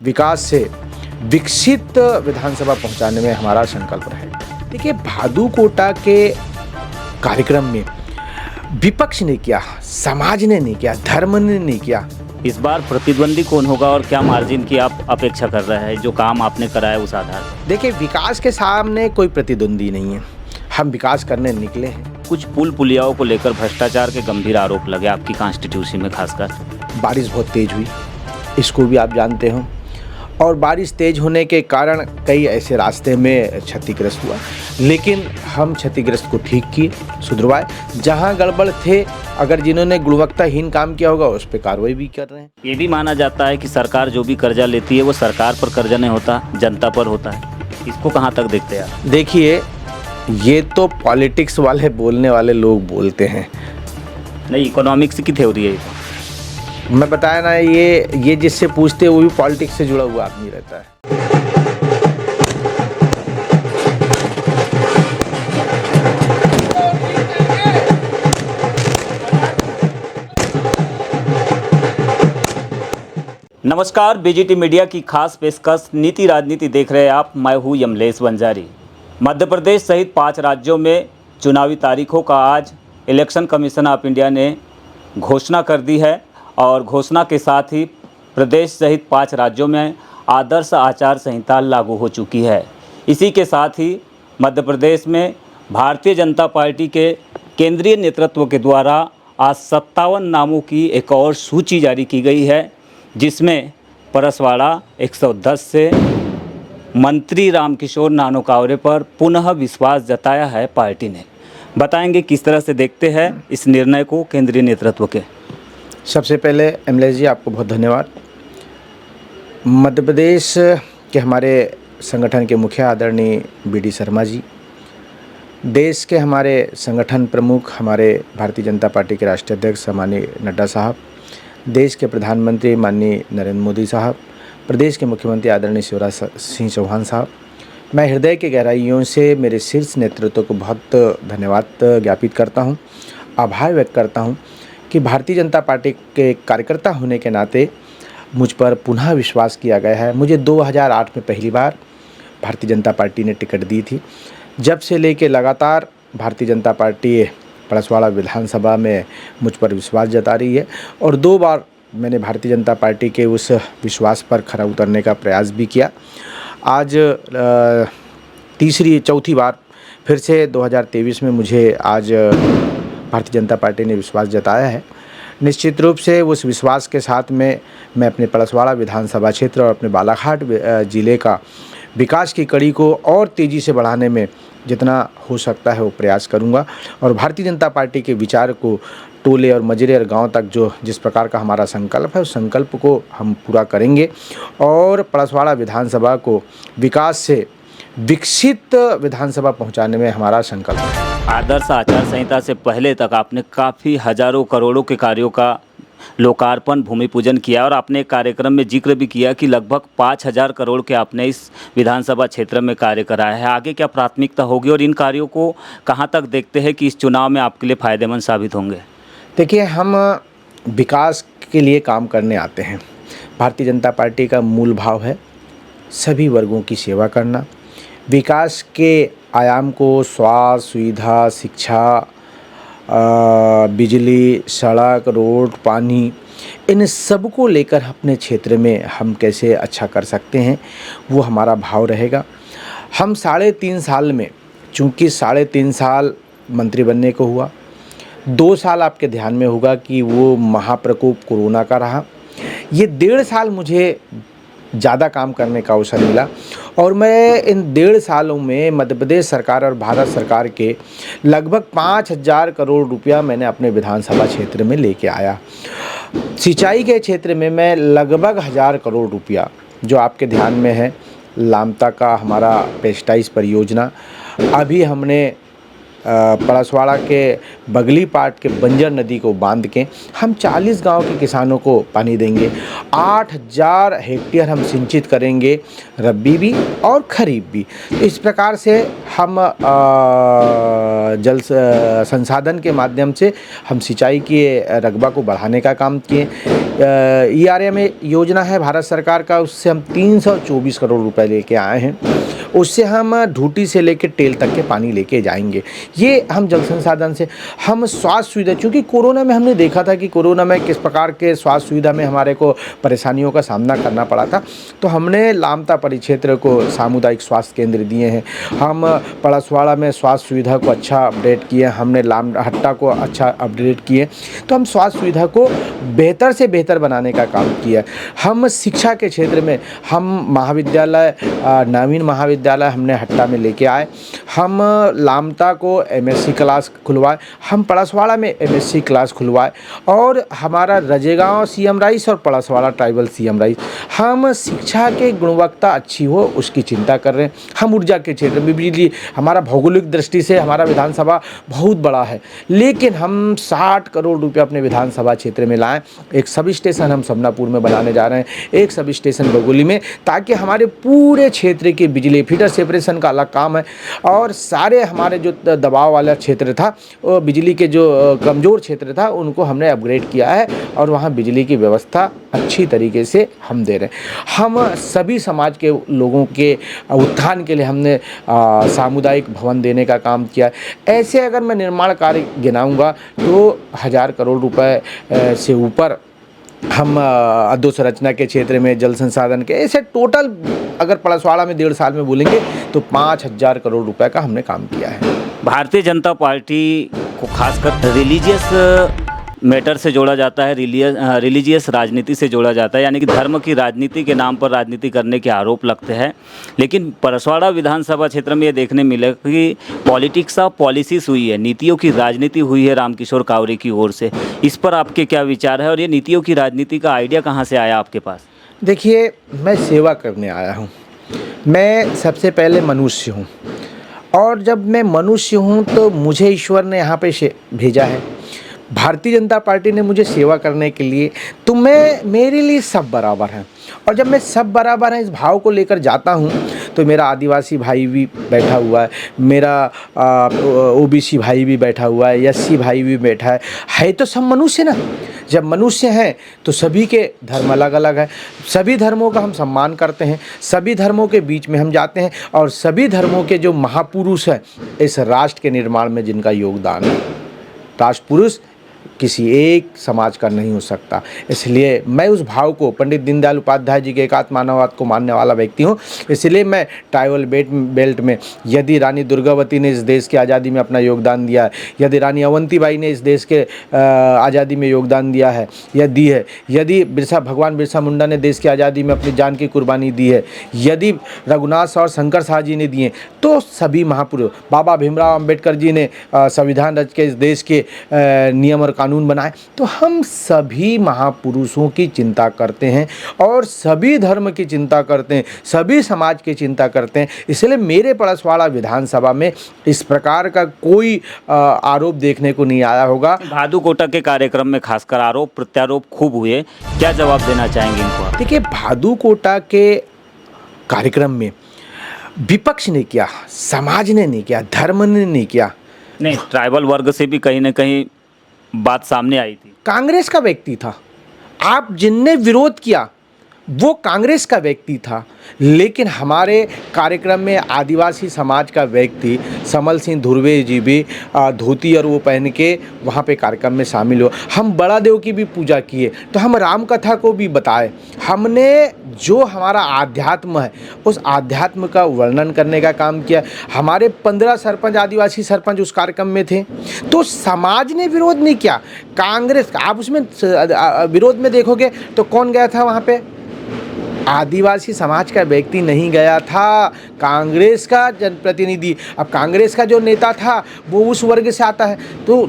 विकास से विकसित विधानसभा पहुंचाने में हमारा संकल्प रहेगा। देखिए, भादु कोटा के कार्यक्रम में विपक्ष ने किया, समाज ने नहीं किया, धर्म ने नहीं किया। इस बार प्रतिद्वंदी कौन होगा और क्या मार्जिन की आप अपेक्षा कर रहे हैं जो काम आपने कराया उस आधार पर? देखिए, विकास के सामने कोई प्रतिद्वंदी नहीं है, हम विकास करने निकले हैं। कुछ पुल पुलियाओं को लेकर भ्रष्टाचार के गंभीर आरोप लगे आपकी कॉन्स्टिट्यूंसी में खासकर। बारिश बहुत तेज हुई, इसको भी आप जानते हो, और बारिश तेज होने के कारण कई ऐसे रास्ते में क्षतिग्रस्त हुआ, लेकिन हम क्षतिग्रस्त को ठीक किए, सुधरवाए। जहां गड़बड़ थे, अगर जिन्होंने गुणवत्ताहीन काम किया होगा उस पर कार्रवाई भी कर रहे हैं। ये भी माना जाता है कि सरकार जो भी कर्जा लेती है वो सरकार पर कर्जा नहीं होता, जनता पर होता है। इसको कहाँ तक देखते हैं आप? देखिए, ये तो पॉलिटिक्स वाले बोलने वाले लोग बोलते हैं। नहीं, इकोनॉमिक्स की थ्योरी है ये। मैं बताया ना, ये जिससे पूछते हैं वो भी पॉलिटिक्स से जुड़ा हुआ आदमी रहता है। नमस्कार, बीजीटी मीडिया की खास पेशकश नीति राजनीति देख रहे हैं आप। मैं हूँ यमलेश वंजारी। मध्य प्रदेश सहित 5 राज्यों में चुनावी तारीखों का आज इलेक्शन कमीशन ऑफ इंडिया ने घोषणा कर दी है और घोषणा के साथ ही प्रदेश सहित 5 राज्यों में आदर्श आचार संहिता लागू हो चुकी है। इसी के साथ ही मध्य प्रदेश में भारतीय जनता पार्टी के केंद्रीय नेतृत्व के द्वारा आज 57 नामों की एक और सूची जारी की गई है, जिसमें परसवाड़ा 110 से मंत्री रामकिशोर नानोकावरे पर पुनः विश्वास जताया है पार्टी ने। बताएंगे किस तरह से देखते हैं इस निर्णय को केंद्रीय नेतृत्व के। सबसे पहले एमलेश जी, आपको बहुत धन्यवाद। मध्य प्रदेश के हमारे संगठन के मुखिया आदरणीय BD शर्मा जी, देश के हमारे संगठन प्रमुख हमारे भारतीय जनता पार्टी के राष्ट्रीय अध्यक्ष माननीय नड्डा साहब, देश के प्रधानमंत्री माननीय नरेंद्र मोदी साहब, प्रदेश के मुख्यमंत्री आदरणीय शिवराज सिंह चौहान साहब, मैं हृदय की गहराइयों से मेरे शीर्ष नेतृत्व को बहुत धन्यवाद ज्ञापित करता हूं, आभार व्यक्त करता हूं कि भारतीय जनता पार्टी के कार्यकर्ता होने के नाते मुझ पर पुनः विश्वास किया गया है। मुझे 2008 में पहली बार भारतीय जनता पार्टी ने टिकट दी थी। जब से लेके लगातार भारतीय जनता पार्टी परसवाड़ा विधानसभा में मुझ पर विश्वास जता रही है और 2 बार मैंने भारतीय जनता पार्टी के उस विश्वास पर खरा उतरने का प्रयास भी किया। आज चौथी बार फिर से 2023 में मुझे आज भारतीय जनता पार्टी ने विश्वास जताया है। निश्चित रूप से उस विश्वास के साथ में मैं अपने परसवाड़ा विधानसभा क्षेत्र और अपने बालाघाट ज़िले का विकास की कड़ी को और तेज़ी से बढ़ाने में जितना हो सकता है वो प्रयास करूंगा और भारतीय जनता पार्टी के विचार को टोले और मजरे और गांव तक जिस प्रकार का हमारा संकल्प है उस संकल्प को हम पूरा करेंगे और परसवाड़ा विधानसभा को विकास से विकसित विधानसभा पहुंचाने में हमारा संकल्प है। आदर्श आचार संहिता से पहले तक आपने काफ़ी हजारों करोड़ों के कार्यों का लोकार्पण भूमि पूजन किया और आपने एक कार्यक्रम में जिक्र भी किया कि लगभग 5000 करोड़ के आपने इस विधानसभा क्षेत्र में कार्य कराया है। आगे क्या प्राथमिकता होगी और इन कार्यों को कहां तक देखते हैं कि इस चुनाव में आपके लिए फ़ायदेमंद साबित होंगे? देखिए, हम विकास के लिए काम करने आते हैं। भारतीय जनता पार्टी का मूल भाव है सभी वर्गों की सेवा करना। विकास के आयाम को स्वास्थ्य सुविधा, शिक्षा, बिजली, सड़क, रोड, पानी, इन सब को लेकर अपने क्षेत्र में हम कैसे अच्छा कर सकते हैं वो हमारा भाव रहेगा। हम 3.5 साल में, चूँकि 3.5 साल मंत्री बनने को हुआ, 2 साल आपके ध्यान में होगा कि वो महाप्रकोप कोरोना का रहा। ये 1.5 साल मुझे ज़्यादा काम करने का अवसर मिला और मैं इन 1.5 सालों में मध्य प्रदेश सरकार और भारत सरकार के लगभग 5000 करोड़ रुपया मैंने अपने विधानसभा क्षेत्र में लेके आया। सिंचाई के क्षेत्र में मैं लगभग 1000 करोड़ रुपया, जो आपके ध्यान में है, लामता का हमारा पेस्टाइज परियोजना, अभी हमने पड़सवाड़ा के बगली पाट के बंजर नदी को बांध के हम 40 गांव के किसानों को पानी देंगे। 8000 हेक्टेयर हम सिंचित करेंगे, रबी भी और खरीफ भी। तो इस प्रकार से हम जल संसाधन के माध्यम से हम सिंचाई के रकबा को बढ़ाने का काम किए। ERM योजना है भारत सरकार का, उससे हम 324 करोड़ रुपए लेके आए हैं। उससे हम ढूटी से लेकर टेल तक के पानी लेके जाएंगे। ये हम जल संसाधन से हम स्वास्थ्य सुविधा, क्योंकि कोरोना में हमने देखा था कि कोरोना में किस प्रकार के स्वास्थ्य सुविधा में हमारे को परेशानियों का सामना करना पड़ा था, तो हमने लामता परिक्षेत्र को सामुदायिक स्वास्थ्य केंद्र दिए हैं। हम पड़सवाड़ा में स्वास्थ्य सुविधा को अच्छा अपडेट किए, हमने लामहट्टा को अच्छा अपडेट किए। तो हम स्वास्थ्य सुविधा को बेहतर से बेहतर बनाने का काम किया। हम शिक्षा के क्षेत्र में हम महाविद्यालय, नवीन महाविद्यालय हमने हट्टा में लेके आए। हम लामता को MSc क्लास खुलवाए, हम पड़सवाड़ा में MSc क्लास खुलवाए, और हमारा रजेगांव CM राइस और पड़सवाड़ा ट्राइबल CM राइस। हम शिक्षा के गुणवत्ता अच्छी हो उसकी चिंता कर रहे हैं। हम ऊर्जा के क्षेत्र में बिजली, हमारा भौगोलिक दृष्टि से हमारा विधानसभा बहुत बड़ा है, लेकिन हम 60 करोड़ रुपये अपने विधानसभा क्षेत्र में लाएं। एक सब स्टेशन हम समनापुर में बनाने जा रहे हैं, एक सब स्टेशन बगोली में, ताकि हमारे पूरे क्षेत्र की बिजली फीडर सेपरेशन का अलग काम है, और सारे हमारे जो दबाव वाला क्षेत्र था, वो बिजली के जो कमज़ोर क्षेत्र था, उनको हमने अपग्रेड किया है, और वहाँ बिजली की व्यवस्था अच्छी तरीके से हम दे रहे हैं। हम सभी समाज के लोगों के उत्थान के लिए हमने सामुदायिक भवन देने का काम किया है। ऐसे अगर मैं निर्माण कार्य गिनाऊंगा तो 1000 करोड़ रुपए से ऊपर हम अधोसंरचना के क्षेत्र में, जल संसाधन के, ऐसे टोटल अगर पड़सवाड़ा में 1.5 साल में बोलेंगे तो 5000 करोड़ रुपए का हमने काम किया है। भारतीय जनता पार्टी को खासकर रिलीजियस मैटर से जोड़ा जाता है, रिलीजियस राजनीति से जोड़ा जाता है, यानी कि धर्म की राजनीति के नाम पर राजनीति करने के आरोप लगते हैं। लेकिन पड़सवाड़ा विधानसभा क्षेत्र में ये देखने मिले कि पॉलिटिक्स ऑफ पॉलिसीज हुई है, नीतियों की राजनीति हुई है रामकिशोर कावरे की ओर से। इस पर आपके क्या विचार है, और ये नीतियों की राजनीति का आइडिया कहाँ से आया आपके पास? देखिए, मैं सेवा करने आया हूँ। मैं सबसे पहले मनुष्य हूँ, और जब मैं मनुष्य हूँ तो मुझे ईश्वर ने यहाँ पे भेजा है। भारतीय जनता पार्टी ने मुझे सेवा करने के लिए, तो मेरे लिए सब बराबर हैं। और जब मैं सब बराबर हैं इस भाव को लेकर जाता हूँ, तो मेरा आदिवासी भाई भी बैठा हुआ है, मेरा OBC भाई भी बैठा हुआ है, SC भाई भी बैठा है तो सब मनुष्य ना। जब मनुष्य हैं तो सभी के धर्म अलग अलग है, सभी धर्मों का हम सम्मान करते हैं, सभी धर्मों के बीच में हम जाते हैं, और सभी धर्मों के जो महापुरुष हैं इस राष्ट्र के निर्माण में जिनका योगदान है, राष्ट्र पुरुष किसी एक समाज का नहीं हो सकता। इसलिए मैं उस भाव को, पंडित दीनदयाल उपाध्याय जी के एकात्म मानववाद को मानने वाला व्यक्ति हूँ। इसलिए मैं ट्राइबल बेल्ट में, यदि रानी दुर्गावती ने इस देश की आज़ादी में अपना योगदान दिया है, यदि रानी अवंतीबाई ने इस देश के आज़ादी में योगदान दिया है या दी है, यदि भगवान बिरसा मुंडा ने देश की आज़ादी में अपनी जान की कुर्बानी दी है, यदि रघुनाथ और शंकर शाह जी ने दिए, तो सभी महापुरुष, बाबा भीमराव अंबेडकर जी ने संविधान रच के इस देश के नियम और कानून बनाए, तो हम सभी महापुरुषों की चिंता करते हैं, और सभी धर्म की चिंता करते हैं, सभी समाज की चिंता करते हैं। इसलिए मेरे पड़सवाड़ा विधानसभा में इस प्रकार का कोई आरोप देखने को नहीं आया होगा। भादु कोटा के कार्यक्रम में खासकर आरोप प्रत्यारोप खूब हुए, क्या जवाब देना चाहेंगे इनको? देखिए, भादु कोटा के कार्यक्रम में विपक्ष ने किया, समाज ने नहीं किया, धर्म ने नहीं किया। नहीं, ट्राइबल वर्ग से भी कहीं ना कहीं बात सामने आई थी। कांग्रेस का व्यक्ति था, आप जिनने विरोध किया वो कांग्रेस का व्यक्ति था, लेकिन हमारे कार्यक्रम में आदिवासी समाज का व्यक्ति समल सिंह धुर्वे जी भी धोती और वो पहन के वहाँ पे कार्यक्रम में शामिल हो। हम बड़ा देव की भी पूजा किए, तो हम राम कथा को भी बताए। हमने जो हमारा आध्यात्म है उस आध्यात्म का वर्णन करने का काम किया। हमारे 15 सरपंच, आदिवासी सरपंच उस कार्यक्रम में थे, तो समाज ने विरोध नहीं किया। कांग्रेस, आप उसमें विरोध में देखोगे तो कौन गया था वहाँ पे? आदिवासी समाज का व्यक्ति नहीं गया था, कांग्रेस का जनप्रतिनिधि। अब कांग्रेस का जो नेता था वो उस वर्ग से आता है, तो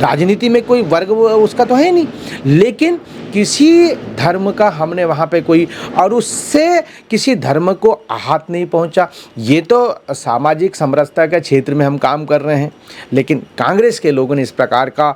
राजनीति में कोई वर्ग उसका तो है नहीं, लेकिन किसी धर्म का हमने वहाँ पे कोई और उससे किसी धर्म को आहत नहीं पहुँचा। ये तो सामाजिक समरसता के क्षेत्र में हम काम कर रहे हैं, लेकिन कांग्रेस के लोगों ने इस प्रकार का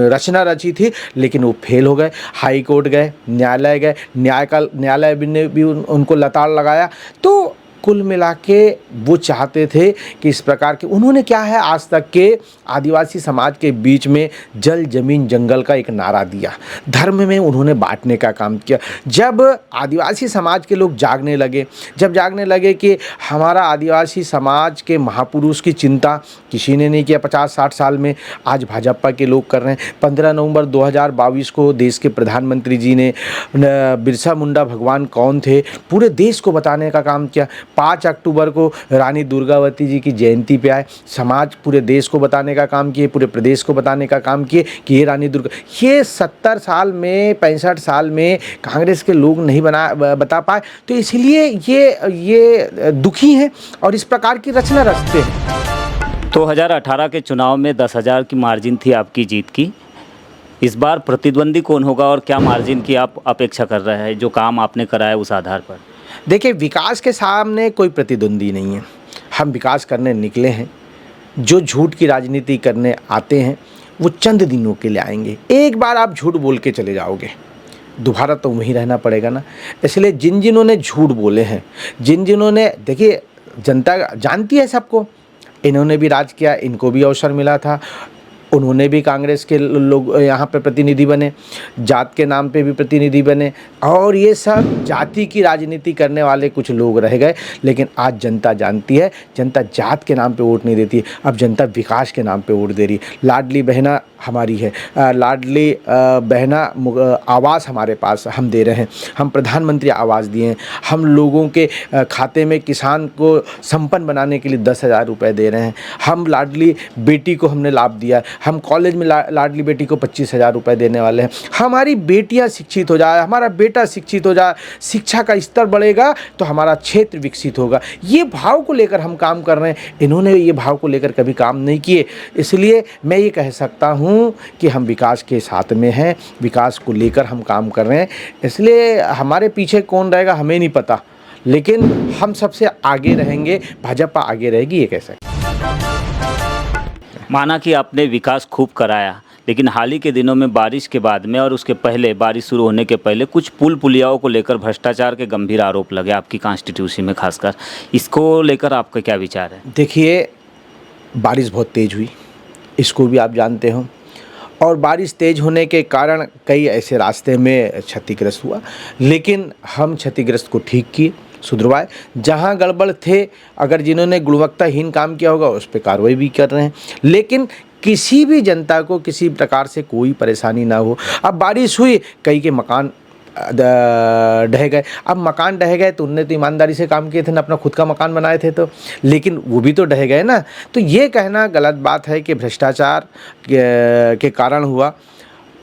रचना रची थी, लेकिन वो फेल हो गए। हाई कोर्ट गए, न्यायालय गए, न्यायालय ने भी उनको लताड़ लगाया। तो कुल मिला के वो चाहते थे कि इस प्रकार के उन्होंने क्या है आज तक के आदिवासी समाज के बीच में जल जमीन जंगल का एक नारा दिया, धर्म में उन्होंने बांटने का काम किया। जब आदिवासी समाज के लोग जागने लगे कि हमारा आदिवासी समाज के महापुरुष की चिंता किसी ने नहीं किया 50-60 साल में, आज भाजपा के लोग कर रहे हैं। 15 नवंबर 2022 को देश के प्रधानमंत्री जी ने बिरसा मुंडा भगवान कौन थे पूरे देश को बताने का काम किया। 5 अक्टूबर को रानी दुर्गावती जी की जयंती पे आए, समाज पूरे देश को बताने का काम किए, पूरे प्रदेश को बताने का काम किए कि ये रानी दुर्गा, ये 70 साल में 65 साल में कांग्रेस के लोग नहीं बता पाए। तो इसलिए ये दुखी हैं और इस प्रकार की रचना रचते हैं। 2018 के चुनाव में 10,000 की मार्जिन थी आपकी जीत की। इस बार प्रतिद्वंदी कौन होगा और क्या मार्जिन की आप अपेक्षा कर रहे हैं जो काम आपने कराया उस आधार पर? देखिए, विकास के सामने कोई प्रतिद्वंदी नहीं है। हम विकास करने निकले हैं। जो झूठ की राजनीति करने आते हैं वो चंद दिनों के लिए आएंगे। एक बार आप झूठ बोल के चले जाओगे, दोबारा तो वहीं रहना पड़ेगा ना। इसलिए जिन्होंने झूठ बोले हैं, जिन्होंने, देखिए जनता जानती है सबको, इन्होंने भी राज किया, इनको भी अवसर मिला था, उन्होंने भी कांग्रेस के लोग यहाँ पे प्रतिनिधि बने, जात के नाम पे भी प्रतिनिधि बने, और ये सब जाति की राजनीति करने वाले कुछ लोग रह गए। लेकिन आज जनता जानती है, जनता जात के नाम पे वोट नहीं देती, अब जनता विकास के नाम पे वोट दे रही। लाडली बहना हमारी है, लाडली बहना आवास हमारे पास हम दे रहे हैं, हम प्रधानमंत्री आवास दिए हैं, हम लोगों के खाते में किसान को संपन्न बनाने के लिए 10,000 रुपये दे रहे हैं, हम लाडली बेटी को हमने लाभ दिया, हम कॉलेज में लाडली बेटी को 25,000 रुपये देने वाले हैं। हमारी बेटियां शिक्षित हो जाए, हमारा बेटा शिक्षित हो जाए, शिक्षा का स्तर बढ़ेगा तो हमारा क्षेत्र विकसित होगा। ये भाव को लेकर हम काम कर रहे हैं। इन्होंने ये भाव को लेकर कभी काम नहीं किए, इसलिए मैं ये कह सकता हूँ कि हम विकास के साथ में हैं, विकास को लेकर हम काम कर रहे हैं। इसलिए हमारे पीछे कौन रहेगा हमें नहीं पता, लेकिन हम सबसे आगे रहेंगे, भाजपा आगे रहेगी, ये कैसे। माना कि आपने विकास खूब कराया, लेकिन हाल ही के दिनों में बारिश के बाद में और उसके पहले, बारिश शुरू होने के पहले कुछ पुल पुलियाओं को लेकर भ्रष्टाचार के गंभीर आरोप लगे आपकी कॉन्स्टिट्यूंसी में, खासकर इसको लेकर आपका क्या विचार है? देखिए, बारिश बहुत तेज़ हुई, इसको भी आप जानते हो, और बारिश तेज़ होने के कारण कई ऐसे रास्ते में क्षतिग्रस्त हुआ, लेकिन हम क्षतिग्रस्त को ठीक किए, सुधरवाए। जहां गड़बड़ थे, अगर जिन्होंने गुणवत्ताहीन काम किया होगा उस पर कार्रवाई भी कर रहे हैं, लेकिन किसी भी जनता को किसी प्रकार से कोई परेशानी ना हो। अब बारिश हुई, कई के मकान ढह गए। अब मकान ढह गए तो उनने तो ईमानदारी से काम किए थे ना, अपना खुद का मकान बनाए थे, तो लेकिन वो भी तो ढह गए ना। तो ये कहना गलत बात है कि भ्रष्टाचार के कारण हुआ।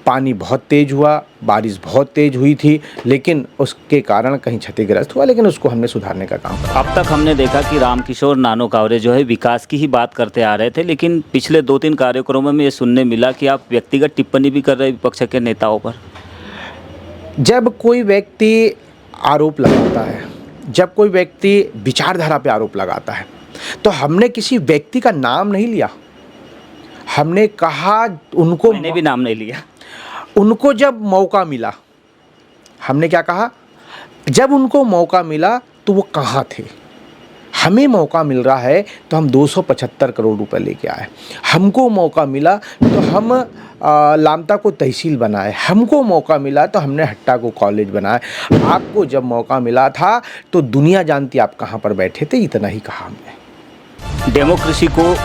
पानी बहुत तेज़ हुआ, बारिश बहुत तेज़ हुई थी, लेकिन उसके कारण कहीं क्षतिग्रस्त हुआ, लेकिन उसको हमने सुधारने का काम किया। अब तक हमने देखा कि रामकिशोर नानो कावरे जो है विकास की ही बात करते आ रहे थे, लेकिन पिछले 2-3 कार्यक्रमों में ये सुनने मिला कि आप व्यक्तिगत टिप्पणी भी कर रहे हैं विपक्ष के नेताओं पर। जब कोई व्यक्ति आरोप लगाता है, जब कोई व्यक्ति विचारधारा पे आरोप लगाता है, तो हमने किसी व्यक्ति का नाम नहीं लिया, हमने कहा उनको, मैंने भी नाम नहीं लिया, उनको जब मौका मिला, हमने क्या कहा, जब उनको मौका मिला तो वो कहाँ थे। हमें मौका मिल रहा है तो हम 275 करोड़ रुपए लेके आए, हमको मौका मिला तो हम लामता को तहसील बनाए, हमको मौका मिला तो हमने हट्टा को कॉलेज बनाए। आपको जब मौका मिला था तो दुनिया जानती आप कहाँ पर बैठे थे, इतना ही कहा हमने। डेमोक्रेसी को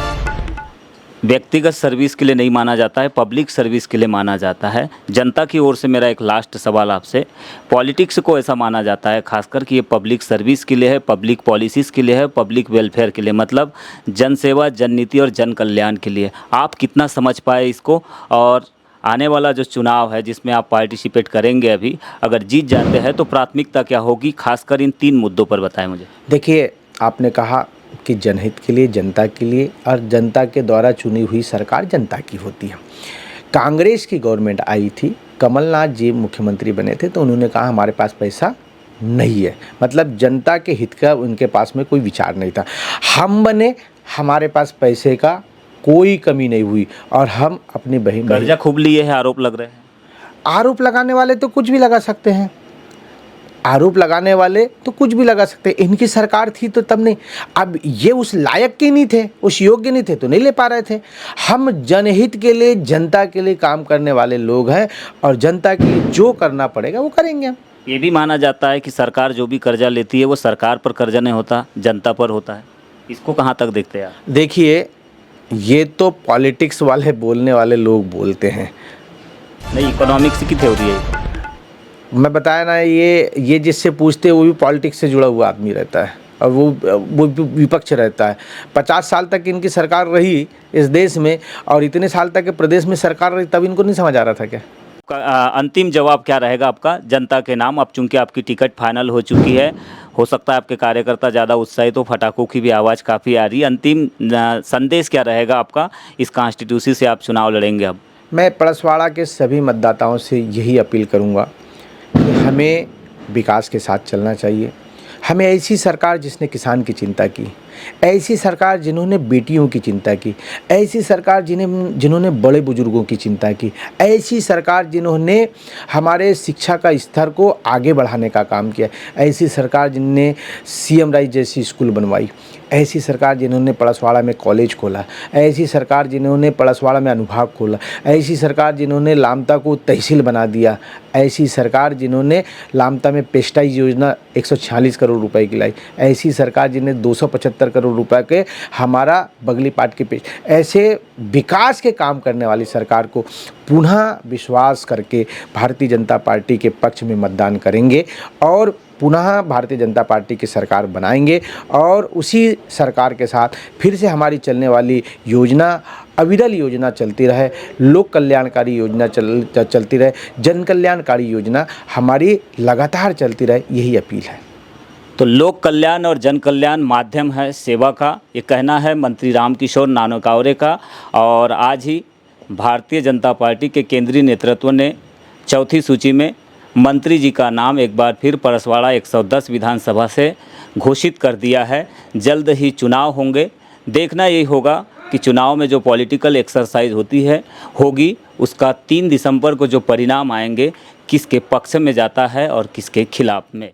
व्यक्तिगत सर्विस के लिए नहीं माना जाता है, पब्लिक सर्विस के लिए माना जाता है। जनता की ओर से मेरा एक लास्ट सवाल आपसे, पॉलिटिक्स को ऐसा माना जाता है खासकर कि ये पब्लिक सर्विस के लिए है, पब्लिक पॉलिसीज़ के लिए है, पब्लिक वेलफेयर के लिए, मतलब जन सेवा, जन नीति और जन कल्याण के लिए। आप कितना समझ पाए इसको, और आने वाला जो चुनाव है जिसमें आप पार्टिसिपेट करेंगे, अभी अगर जीत जाते हैं तो प्राथमिकता क्या होगी, खासकर इन 3 मुद्दों पर बताएं मुझे। देखिए, आपने कहा कि जनहित के लिए, जनता के लिए, और जनता के द्वारा चुनी हुई सरकार जनता की होती है। कांग्रेस की गवर्नमेंट आई थी, कमलनाथ जी मुख्यमंत्री बने थे, तो उन्होंने कहा हमारे पास पैसा नहीं है, मतलब जनता के हित का उनके पास में कोई विचार नहीं था। हम बने, हमारे पास पैसे का कोई कमी नहीं हुई, और हम अपनी बहन कर्जा खूब लिए है आरोप लग रहे हैं। आरोप लगाने वाले तो कुछ भी लगा सकते हैं, आरोप लगाने वाले तो कुछ भी लगा सकते हैं। इनकी सरकार थी तो तब नहीं, अब ये उस लायक के नहीं थे, उस योग्य नहीं थे, तो नहीं ले पा रहे थे। हम जनहित के लिए, जनता के लिए काम करने वाले लोग हैं, और जनता के लिए जो करना पड़ेगा वो करेंगे हम। ये भी माना जाता है कि सरकार जो भी कर्जा लेती है वो सरकार पर कर्जा नहीं होता, जनता पर होता है। इसको कहाँ तक देखते हैं आप? देखिए, ये तो पॉलिटिक्स वाले बोलने वाले लोग बोलते हैं। नहीं, इकोनॉमिक्स की थ्योरी है। मैं बताया ना, ये जिससे पूछते हैं वो भी पॉलिटिक्स से जुड़ा हुआ आदमी रहता है, और वो विपक्ष रहता है। 50 साल तक इनकी सरकार रही इस देश में, और इतने साल तक के प्रदेश में सरकार रही, तब इनको नहीं समझ आ रहा था क्या? अंतिम जवाब क्या रहेगा आपका जनता के नाम? अब चूंकि आपकी टिकट फाइनल हो चुकी है, हो सकता है आपके कार्यकर्ता ज़्यादा उत्साहित हो, पटाखों की भी आवाज़ काफ़ी आ रही है। अंतिम संदेश क्या रहेगा आपका? इस कॉन्स्टिट्यूंसी से आप चुनाव लड़ेंगे अब। मैं पड़सवाड़ा के सभी मतदाताओं से यही अपील करूंगा कि हमें विकास के साथ चलना चाहिए। हमें ऐसी सरकार जिसने किसान की चिंता की, ऐसी सरकार जिन्होंने बेटियों की चिंता की, ऐसी सरकार जिन्होंने बड़े बुजुर्गों की चिंता की, ऐसी सरकार जिन्होंने हमारे शिक्षा का स्तर को आगे बढ़ाने का काम किया, ऐसी सरकार जिनने CM राइज जैसी स्कूल बनवाई, ऐसी सरकार जिन्होंने पड़सवाड़ा में कॉलेज खोला, ऐसी सरकार जिन्होंने पड़सवाड़ा में अनुभाग खोला, ऐसी सरकार जिन्होंने लामता को तहसील बना दिया, ऐसी सरकार जिन्होंने लामता में पेस्टाइज योजना 146 करोड़ रुपए की लाई, ऐसी सरकार जिन्हें 275 करोड़ रुपए के हमारा बगली पाट के पेश, ऐसे विकास के काम करने वाली सरकार को पुनः विश्वास करके भारतीय जनता पार्टी के पक्ष में मतदान करेंगे, और पुनः भारतीय जनता पार्टी की सरकार बनाएंगे, और उसी सरकार के साथ फिर से हमारी चलने वाली योजना, अविरल योजना चलती रहे, लोक कल्याणकारी योजना चलती रहे, जन कल्याणकारी योजना हमारी लगातार चलती रहे, यही अपील है। तो लोक कल्याण और जन कल्याण माध्यम है सेवा का, ये कहना है मंत्री रामकिशोर नानकावरे का। और आज ही भारतीय जनता पार्टी के केंद्रीय नेतृत्व ने चौथी सूची में मंत्री जी का नाम एक बार फिर पड़सवाड़ा 110 विधानसभा से घोषित कर दिया है। जल्द ही चुनाव होंगे, देखना यही होगा कि चुनाव में जो पॉलिटिकल एक्सरसाइज होगी उसका 3 दिसंबर को जो परिणाम आएंगे, किसके पक्ष में जाता है और किसके खिलाफ में।